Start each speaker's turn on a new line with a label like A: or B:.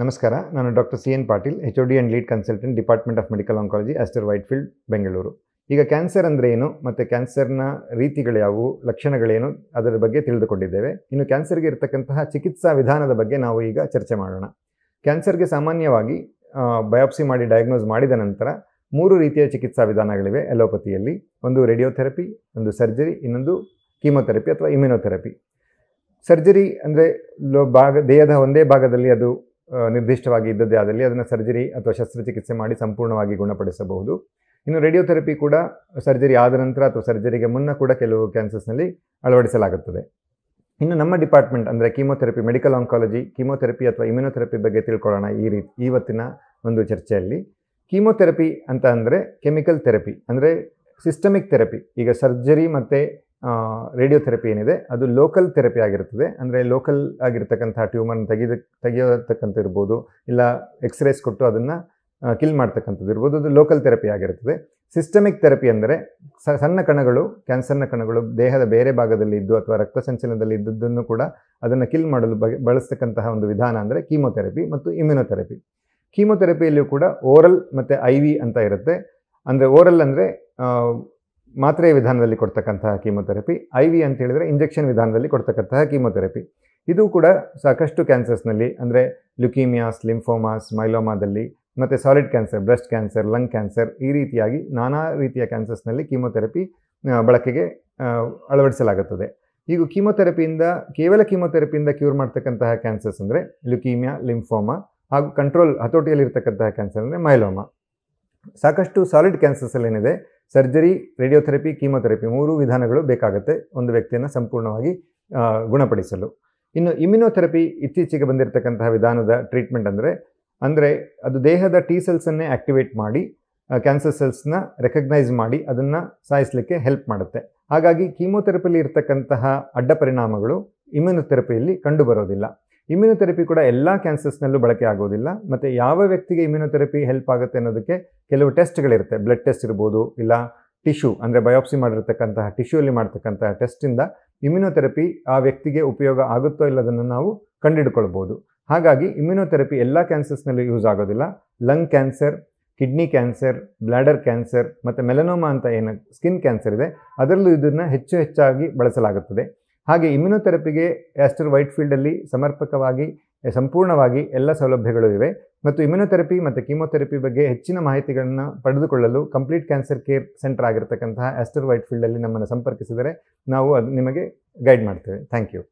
A: ನಮಸ್ಕಾರ, ನಾನು doctor C N Patil, HOD and lead consultant, department of medical oncology, Aster Whitefield, Bengaluru. ಈಗ cancer ಅಂದರೆ ಏನು ಮತ್ತು ಕ್ಯಾನ್ಸರ್ನ ರೀತಿಗಳು ಯಾವುವು, ಲಕ್ಷಣಗಳೇನು, ಅದರ ಬಗ್ಗೆ ತಿಳಿದುಕೊಂಡಿದ್ದೇವೆ. ಇನ್ನು ಕ್ಯಾನ್ಸರ್ಗೆ ಇರತಕ್ಕಂತಹ ಚಿಕಿತ್ಸಾ ವಿಧಾನದ ಬಗ್ಗೆ ನಾವು ಈಗ ಚರ್ಚೆ ಮಾಡೋಣ. ಕ್ಯಾನ್ಸರ್ಗೆ ಸಾಮಾನ್ಯವಾಗಿ ಬಯಾಪ್ಸಿ ಮಾಡಿ ಡಯಾಗ್ನೋಸ್ ಮಾಡಿದ ನಂತರ 3 ರೀತಿಯ ಚಿಕಿತ್ಸಾ ವಿಧಾನಗಳಿವೆ ಎಲೋಪತಿಯಲ್ಲಿ. ಒಂದು ರೇಡಿಯೋಥೆರಪಿ, ಒಂದು ಸರ್ಜರಿ, ಇನ್ನೊಂದು ಕೀಮೊಥೆರಪಿ ಅಥವಾ ಇಮ್ಯುನೊಥೆರಪಿ. ಸರ್ಜರಿ ಅಂದರೆ ದೇಹದ ಒಂದೇ ಭಾಗದಲ್ಲಿ ಅದು ನಿರ್ದಿಷ್ಟವಾಗಿ ಇದ್ದದ್ದೇ ಆದಲ್ಲಿ ಅದನ್ನು ಸರ್ಜರಿ ಅಥವಾ ಶಸ್ತ್ರಚಿಕಿತ್ಸೆ ಮಾಡಿ ಸಂಪೂರ್ಣವಾಗಿ ಗುಣಪಡಿಸಬಹುದು. ಇನ್ನು ರೇಡಿಯೋಥೆರಪಿ ಕೂಡ ಸರ್ಜರಿ ಆದ ನಂತರ ಅಥವಾ ಸರ್ಜರಿಗೆ ಮುನ್ನ ಕೂಡ ಕೆಲವು ಕ್ಯಾನ್ಸರ್ಸ್ನಲ್ಲಿ ಅಳವಡಿಸಲಾಗುತ್ತದೆ. ಇನ್ನು ನಮ್ಮ ಡಿಪಾರ್ಟ್ಮೆಂಟ್ ಅಂದರೆ ಕೀಮೊಥೆರಪಿ, ಮೆಡಿಕಲ್ ಆಂಕಾಲಜಿ, ಕೀಮೊಥೆರಪಿ ಅಥವಾ ಇಮ್ಯುನೊಥೆರಪಿ ಬಗ್ಗೆ ತಿಳ್ಕೊಳ್ಳೋಣ ಇವತ್ತಿನ ಒಂದು ಚರ್ಚೆಯಲ್ಲಿ. ಕೀಮೊಥೆರಪಿ ಅಂತ ಅಂದರೆ ಕೆಮಿಕಲ್ ಥೆರಪಿ, ಅಂದರೆ ಸಿಸ್ಟಮಿಕ್ ಥೆರಪಿ. ಈಗ ಸರ್ಜರಿ ಮತ್ತು ರೇಡಿಯೋಥೆರಪಿ ಏನಿದೆ ಅದು ಲೋಕಲ್ ಥೆರಪಿ ಆಗಿರ್ತದೆ. ಅಂದರೆ ಲೋಕಲ್ ಆಗಿರ್ತಕ್ಕಂಥ ಟ್ಯೂಮರ್ನ ತೆಗೆಯೋತಕ್ಕಂಥ ಇರ್ಬೋದು, ಇಲ್ಲ ಎಕ್ಸ್ರೇಸ್ ಕೊಟ್ಟು ಅದನ್ನು ಕಿಲ್ ಮಾಡ್ತಕ್ಕಂಥದ್ದು ಇರ್ಬೋದು, ಅದು ಲೋಕಲ್ ಥೆರಪಿ ಆಗಿರ್ತದೆ. ಸಿಸ್ಟಮಿಕ್ ಥೆರಪಿ ಅಂದರೆ ಸಣ್ಣ ಕಣಗಳು, ಕ್ಯಾನ್ಸರ್ನ ಕಣಗಳು ದೇಹದ ಬೇರೆ ಭಾಗದಲ್ಲಿ ಇದ್ದು ಅಥವಾ ರಕ್ತ ಸಂಚಲನದಲ್ಲಿ ಇದ್ದದ್ದನ್ನು ಕೂಡ ಅದನ್ನು ಕಿಲ್ ಮಾಡಲು ಬಳಸ್ತಕ್ಕಂತಹ ಒಂದು ವಿಧಾನ ಅಂದರೆ ಕೀಮೊಥೆರಪಿ ಮತ್ತು ಇಮ್ಯುನೊಥೆರಪಿ. ಕೀಮೊಥೆರಪಿಯಲ್ಲಿಯೂ ಕೂಡ ಓರಲ್ ಮತ್ತು IV ಅಂತ ಇರುತ್ತೆ. ಅಂದರೆ ಓರಲ್ ಅಂದರೆ ಮಾತ್ರೆಯ ವಿಧಾನದಲ್ಲಿ ಕೊಡ್ತಕ್ಕಂತಹ ಕೀಮೊಥೆರಪಿ, IV ಅಂತ ಹೇಳಿದರೆ ಇಂಜೆಕ್ಷನ್ ವಿಧಾನದಲ್ಲಿ ಕೊಡ್ತಕ್ಕಂತಹ ಕೀಮೊಥೆರಪಿ. ಇದು ಕೂಡ ಸಾಕಷ್ಟು ಕ್ಯಾನ್ಸರ್ಸ್ನಲ್ಲಿ ಅಂದರೆ ಲ್ಯುಕೀಮಿಯಾಸ್, ಲಿಂಫೋಮಾಸ್, ಮೈಲೋಮಾದಲ್ಲಿ ಮತ್ತು solid cancer, breast cancer, lung cancer, ಈ ರೀತಿಯಾಗಿ ನಾನಾ ರೀತಿಯ ಕ್ಯಾನ್ಸರ್ಸ್ನಲ್ಲಿ ಕೀಮೊಥೆರಪಿ ಬಳಕೆಗೆ ಅಳವಡಿಸಲಾಗುತ್ತದೆ. ಈಗ ಕೇವಲ ಕೀಮೊಥೆರಪಿಯಿಂದ ಕ್ಯೂರ್ ಮಾಡ್ತಕ್ಕಂತಹ ಕ್ಯಾನ್ಸರ್ಸ್ ಅಂದರೆ ಲ್ಯುಕೀಮಿಯಾ, ಲಿಂಫೋಮಾ ಹಾಗೂ ಹತೋಟಿಯಲ್ಲಿರ್ತಕ್ಕಂತಹ ಕ್ಯಾನ್ಸರ್ ಅಂದರೆ ಮೈಲೋಮಾ. ಸಾಕಷ್ಟು ಸಾಲಿಡ್ ಕ್ಯಾನ್ಸರ್ಸಲ್ಲಿ ಏನಿದೆ ಸರ್ಜರಿ, ರೇಡಿಯೋಥೆರಪಿ, ಕೀಮೊಥೆರಪಿ 3 ವಿಧಾನಗಳು ಬೇಕಾಗುತ್ತೆ ಒಂದು ವ್ಯಕ್ತಿಯನ್ನು ಸಂಪೂರ್ಣವಾಗಿ ಗುಣಪಡಿಸಲು. ಇನ್ನು ಇಮ್ಯುನೊಥೆರಪಿ ಇತ್ತೀಚೆಗೆ ಬಂದಿರತಕ್ಕಂತಹ ವಿಧಾನದ ಟ್ರೀಟ್ಮೆಂಟ್ ಅಂದರೆ ಅದು ದೇಹದ T ಸೆಲ್ಸನ್ನೇ ಆ್ಯಕ್ಟಿವೇಟ್ ಮಾಡಿ ಕ್ಯಾನ್ಸರ್ ಸೆಲ್ಸ್ನ ರೆಕಗ್ನೈಸ್ ಮಾಡಿ ಅದನ್ನು ಸಾಯಿಸಲಿಕ್ಕೆ ಹೆಲ್ಪ್ ಮಾಡುತ್ತೆ. ಹಾಗಾಗಿ ಕೀಮೊಥೆರಪಿಲಿ ಇರ್ತಕ್ಕಂತಹ ಅಡ್ಡ ಪರಿಣಾಮಗಳು ಇಮ್ಯುನೊಥೆರಪಿಯಲ್ಲಿ ಕಂಡುಬರೋದಿಲ್ಲ. ಇಮ್ಯುನೊಥೆರಪಿ ಕೂಡ ಎಲ್ಲ ಕ್ಯಾನ್ಸರ್ಸ್ನಲ್ಲೂ ಬಳಕೆ ಆಗೋದಿಲ್ಲ. ಮತ್ತು ಯಾವ ವ್ಯಕ್ತಿಗೆ ಇಮ್ಯುನೊಥೆರಪಿ ಹೆಲ್ಪ್ ಆಗುತ್ತೆ ಅನ್ನೋದಕ್ಕೆ ಕೆಲವು ಟೆಸ್ಟ್ಗಳಿರುತ್ತೆ. ಬ್ಲಡ್ ಟೆಸ್ಟ್ ಇರ್ಬೋದು, ಇಲ್ಲ ಟಿಶ್ಯೂ ಅಂದರೆ ಬಯಾಪ್ಸಿ ಮಾಡಿರ್ತಕ್ಕಂತಹ ಟಿಶ್ಯೂಲ್ಲಿ ಮಾಡ್ತಕ್ಕಂತಹ ಟೆಸ್ಟಿಂದ ಇಮ್ಯುನೊಥೆರಪಿ ಆ ವ್ಯಕ್ತಿಗೆ ಉಪಯೋಗ ಆಗುತ್ತೋ ಇಲ್ಲದನ್ನು ನಾವು ಕಂಡುಹಿಡ್ಕೊಳ್ಬೋದು. ಹಾಗಾಗಿ ಇಮ್ಯುನೊಥೆರಪಿ ಎಲ್ಲ ಕ್ಯಾನ್ಸರ್ಸ್ನಲ್ಲೂ ಯೂಸ್ ಆಗೋದಿಲ್ಲ. Lung cancer, kidney cancer, bladder cancer ಮತ್ತು ಮೆಲನೋಮಾ ಅಂತ ಏನು ಸ್ಕಿನ್ ಕ್ಯಾನ್ಸರ್ ಇದೆ ಅದರಲ್ಲೂ ಇದನ್ನು ಹೆಚ್ಚಾಗಿ ಬಳಸಲಾಗುತ್ತದೆ. ಹಾಗೆ ಇಮ್ಯುನೊಥೆರಪಿಗೆ ಆಸ್ಟರ್ ವೈಟ್ಫೀಲ್ಡಲ್ಲಿ ಸಮರ್ಪಕವಾಗಿ ಸಂಪೂರ್ಣವಾಗಿ ಎಲ್ಲ ಸೌಲಭ್ಯಗಳು ಇವೆ. ಮತ್ತು ಇಮ್ಯುನೊಥೆರಪಿ ಮತ್ತು ಕೀಮೊಥೆರಪಿ ಬಗ್ಗೆ ಹೆಚ್ಚಿನ ಮಾಹಿತಿಗಳನ್ನು ಪಡೆದುಕೊಳ್ಳಲು ಕಂಪ್ಲೀಟ್ ಕ್ಯಾನ್ಸರ್ ಕೇರ್ ಸೆಂಟರ್ ಆಗಿರತಕ್ಕಂತಹ ಆಸ್ಟರ್ ವೈಟ್ಫೀಲ್ಡಲ್ಲಿ ನಮ್ಮನ್ನು ಸಂಪರ್ಕಿಸಿದರೆ ನಾವು ಅದು ನಿಮಗೆ ಗೈಡ್ ಮಾಡ್ತೇವೆ. Thank you.